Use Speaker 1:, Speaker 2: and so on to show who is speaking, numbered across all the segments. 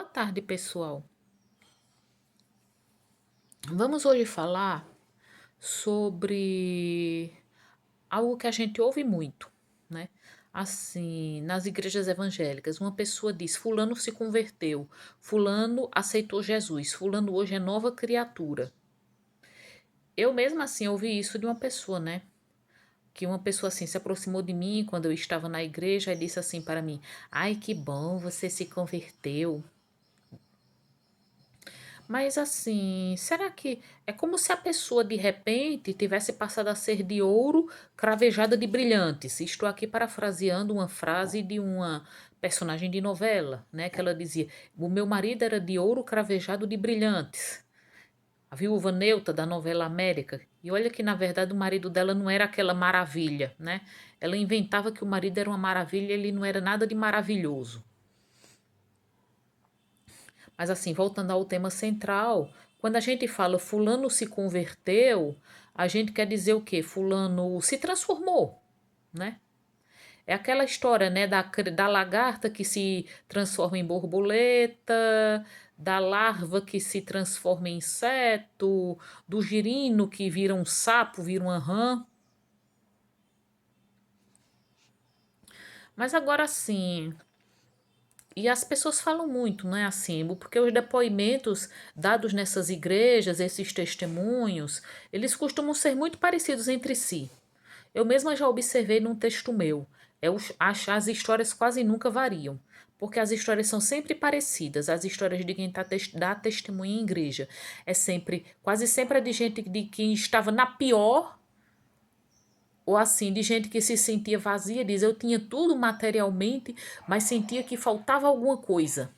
Speaker 1: tarde, pessoal. Vamos hoje falar sobre algo que a gente ouve muito, né? Assim, nas igrejas evangélicas, uma pessoa diz: Fulano se converteu, Fulano aceitou Jesus, Fulano hoje é nova criatura. Eu mesma assim ouvi isso de uma pessoa, né? Que uma pessoa assim se aproximou de mim quando eu estava na igreja e disse assim para mim: Ai, que bom, você se converteu. Mas assim, será que é como se a pessoa de repente tivesse passado a ser de ouro cravejada de brilhantes? Estou aqui parafraseando uma frase de uma personagem de novela, né? Que ela dizia: O meu marido era de ouro cravejado de brilhantes. A viúva Neuta da novela América. E olha que na verdade o marido dela não era aquela maravilha, né? Ela inventava que o marido era uma maravilha, e ele não era nada de maravilhoso. Mas assim, voltando ao tema central, quando a gente fala fulano se converteu, a gente quer dizer o quê? Fulano se transformou, né? É aquela história, né, da lagarta que se transforma em borboleta, da larva que se transforma em inseto, do girino que vira um sapo, vira uma rã. Mas agora sim, e as pessoas falam muito, não é assim? Porque os depoimentos dados nessas igrejas, esses testemunhos, eles costumam ser muito parecidos entre si. Eu mesma já observei num texto meu. As histórias quase nunca variam. Porque as histórias são sempre parecidas. As histórias de quem dá testemunho em igreja. É sempre, quase sempre é de gente de quem estava na pior ou assim, de gente que se sentia vazia, diz, eu tinha tudo materialmente, mas sentia que faltava alguma coisa.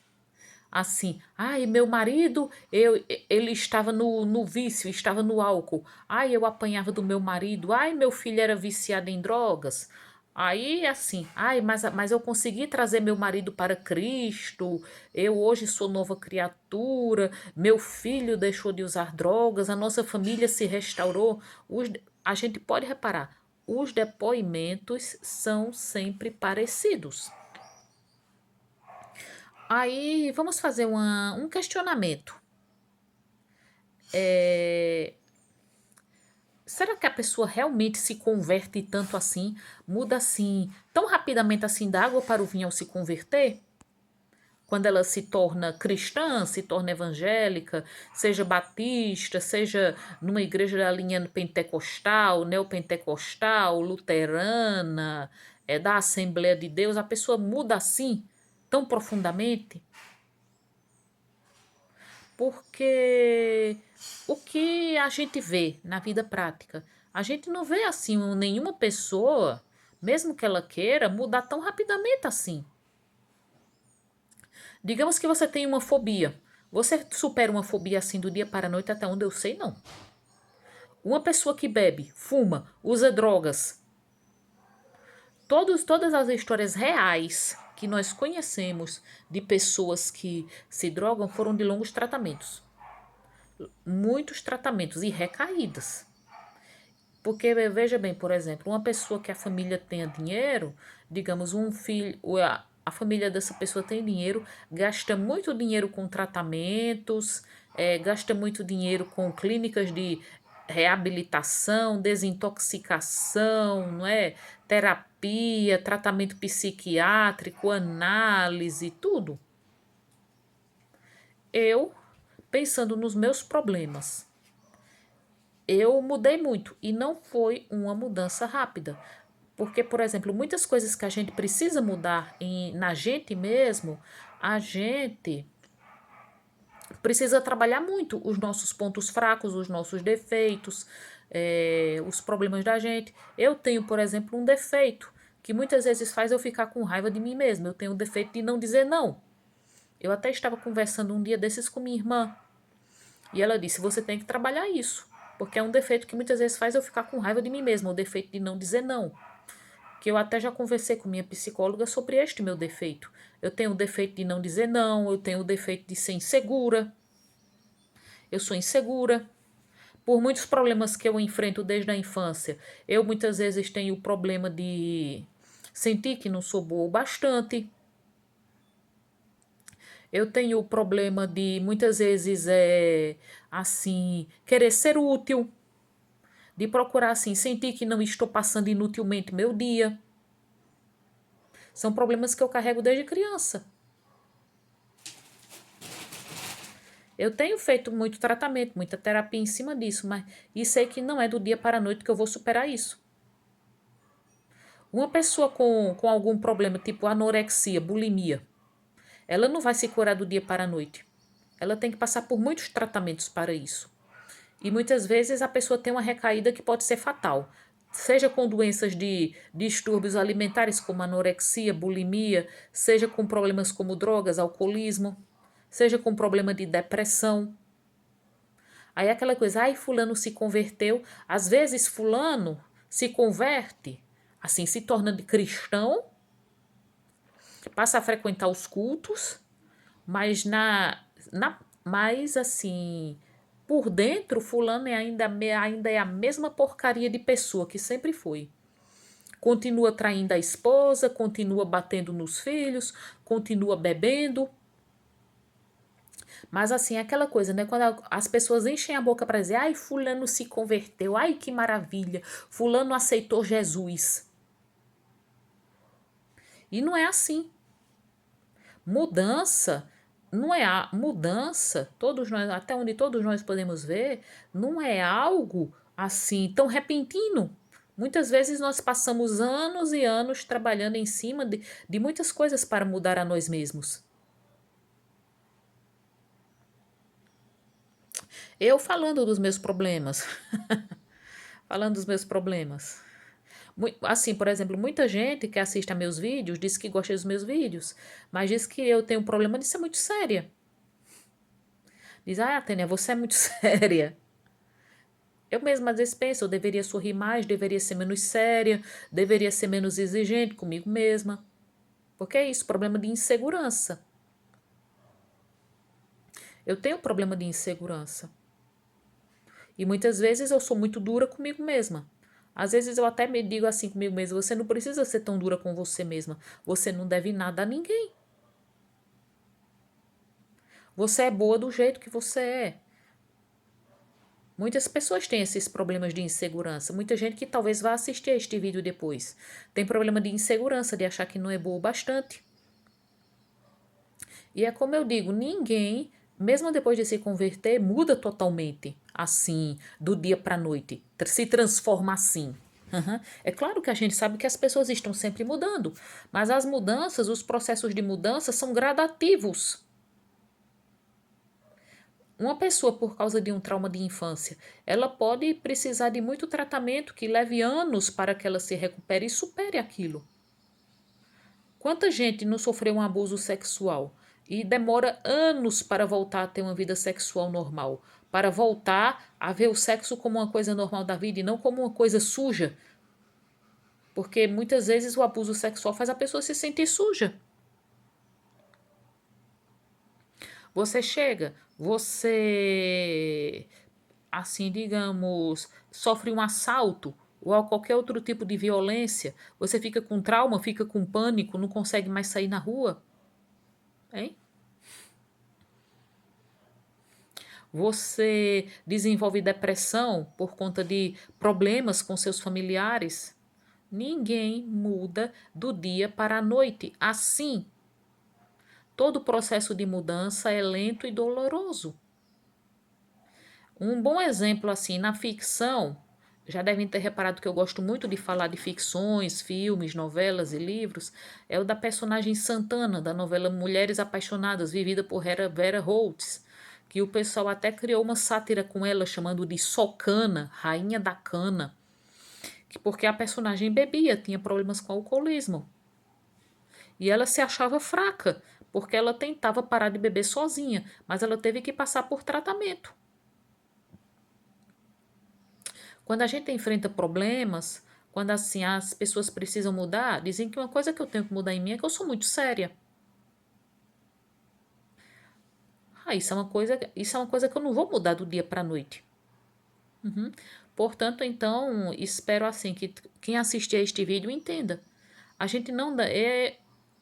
Speaker 1: Assim, ai, meu marido, ele estava no vício, estava no álcool. Ai, eu apanhava do meu marido. Ai, meu filho era viciado em drogas. Aí, assim, ai, mas eu consegui trazer meu marido para Cristo. Eu hoje sou nova criatura. Meu filho deixou de usar drogas. A nossa família se restaurou. A gente pode reparar, os depoimentos são sempre parecidos. Aí vamos fazer um questionamento. É, será que a pessoa realmente se converte tanto assim, muda assim, tão rapidamente assim da água para o vinho ao se converter? Quando ela se torna cristã, se torna evangélica, seja batista, seja numa igreja da linha pentecostal, neopentecostal, luterana, da Assembleia de Deus, a pessoa muda assim, tão profundamente? Porque o que a gente vê na vida prática, a gente não vê assim nenhuma pessoa, mesmo que ela queira, mudar tão rapidamente assim. Digamos que você tem uma fobia. Você supera uma fobia assim do dia para a noite, até onde eu sei, não. Uma pessoa que bebe, fuma, usa drogas, todas as histórias reais que nós conhecemos de pessoas que se drogam foram de longos tratamentos. Muitos tratamentos e recaídas. Porque veja bem, por exemplo, uma pessoa que a família tenha dinheiro, digamos, um filho, a família dessa pessoa tem dinheiro, gasta muito dinheiro com tratamentos, gasta muito dinheiro com clínicas de reabilitação, desintoxicação, não é? Terapia, tratamento psiquiátrico, análise, tudo. Eu, pensando nos meus problemas, eu mudei muito e não foi uma mudança rápida. Porque, por exemplo, muitas coisas que a gente precisa mudar na gente mesmo, a gente precisa trabalhar muito os nossos pontos fracos, os nossos defeitos, os problemas da gente. Eu tenho, por exemplo, um defeito que muitas vezes faz eu ficar com raiva de mim mesma. Eu tenho o defeito de não dizer não. Eu até estava conversando um dia desses com minha irmã e ela disse: Você tem que trabalhar isso, porque é um defeito que muitas vezes faz eu ficar com raiva de mim mesma, o defeito de não dizer não. Que eu até já conversei com minha psicóloga sobre este meu defeito. Eu tenho o defeito de não dizer não, eu tenho o defeito de ser insegura. Eu sou insegura. Por muitos problemas que eu enfrento desde a infância, eu muitas vezes tenho o problema de sentir que não sou boa o bastante. Eu tenho o problema de muitas vezes assim, querer ser útil, de procurar assim, sentir que não estou passando inutilmente meu dia. São problemas que eu carrego desde criança. Eu tenho feito muito tratamento, muita terapia em cima disso, mas e sei que não é do dia para a noite que eu vou superar isso. Uma pessoa com algum problema, tipo anorexia, bulimia, ela não vai se curar do dia para a noite. Ela tem que passar por muitos tratamentos para isso. E muitas vezes a pessoa tem uma recaída que pode ser fatal. Seja com doenças de distúrbios alimentares como anorexia, bulimia, seja com problemas como drogas, alcoolismo, seja com problema de depressão. Aí é aquela coisa, ai, fulano se converteu. Às vezes fulano se converte, assim, se torna de cristão, passa a frequentar os cultos, mas mais assim, por dentro, fulano ainda é a mesma porcaria de pessoa que sempre foi. Continua traindo a esposa, continua batendo nos filhos, continua bebendo. Mas assim, é aquela coisa, né? Quando as pessoas enchem a boca para dizer, ai, fulano se converteu, ai, que maravilha, fulano aceitou Jesus. E não é assim. Mudança não é a mudança, todos nós, até onde todos nós podemos ver, não é algo assim tão repentino. Muitas vezes nós passamos anos e anos trabalhando em cima de muitas coisas para mudar a nós mesmos. Eu falando dos meus problemas, falando dos meus problemas. Assim, por exemplo, muita gente que assiste a meus vídeos diz que gosta dos meus vídeos, mas diz que eu tenho um problema de ser muito séria. Diz, ah, Tânia, você é muito séria. Eu mesma às vezes penso, eu deveria sorrir mais, deveria ser menos séria, deveria ser menos exigente comigo mesma. Porque é isso, problema de insegurança. Eu tenho problema de insegurança. E muitas vezes eu sou muito dura comigo mesma. Às vezes eu até me digo assim comigo mesma, você não precisa ser tão dura com você mesma. Você não deve nada a ninguém. Você é boa do jeito que você é. Muitas pessoas têm esses problemas de insegurança. Muita gente que talvez vá assistir a este vídeo depois. Tem problema de insegurança, de achar que não é boa o bastante. E é como eu digo, ninguém, mesmo depois de se converter, muda totalmente assim, do dia para a noite. Se transforma assim. Uhum. É claro que a gente sabe que as pessoas estão sempre mudando, mas as mudanças, os processos de mudança são gradativos. Uma pessoa, por causa de um trauma de infância, ela pode precisar de muito tratamento que leve anos para que ela se recupere e supere aquilo. Quanta gente não sofreu um abuso sexual e demora anos para voltar a ter uma vida sexual normal, para voltar a ver o sexo como uma coisa normal da vida e não como uma coisa suja? Porque muitas vezes o abuso sexual faz a pessoa se sentir suja. Você chega, você, assim, digamos, sofre um assalto ou qualquer outro tipo de violência, você fica com trauma, fica com pânico, não consegue mais sair na rua, hein? Você desenvolve depressão por conta de problemas com seus familiares. Ninguém muda do dia para a noite. Assim, todo o processo de mudança é lento e doloroso. Um bom exemplo, assim, na ficção, já devem ter reparado que eu gosto muito de falar de ficções, filmes, novelas e livros, é o da personagem Santana, da novela Mulheres Apaixonadas, vivida por Vera Holtz, que o pessoal até criou uma sátira com ela, chamando de Socana, Rainha da Cana, porque a personagem bebia, tinha problemas com alcoolismo. E ela se achava fraca, porque ela tentava parar de beber sozinha, mas ela teve que passar por tratamento. Quando a gente enfrenta problemas, quando assim as pessoas precisam mudar, dizem que uma coisa que eu tenho que mudar em mim é que eu sou muito séria. Ah, isso é uma coisa que eu não vou mudar do dia para a noite. Uhum. Portanto, então, espero assim que quem assistir a este vídeo entenda. A gente não dá,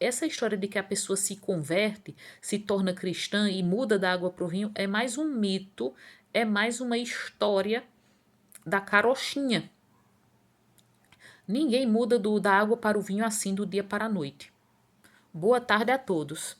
Speaker 1: essa história de que a pessoa se converte, se torna cristã e muda da água para o vinho é mais um mito, é mais uma história da carochinha. Ninguém muda da água para o vinho assim do dia para a noite. Boa tarde a todos.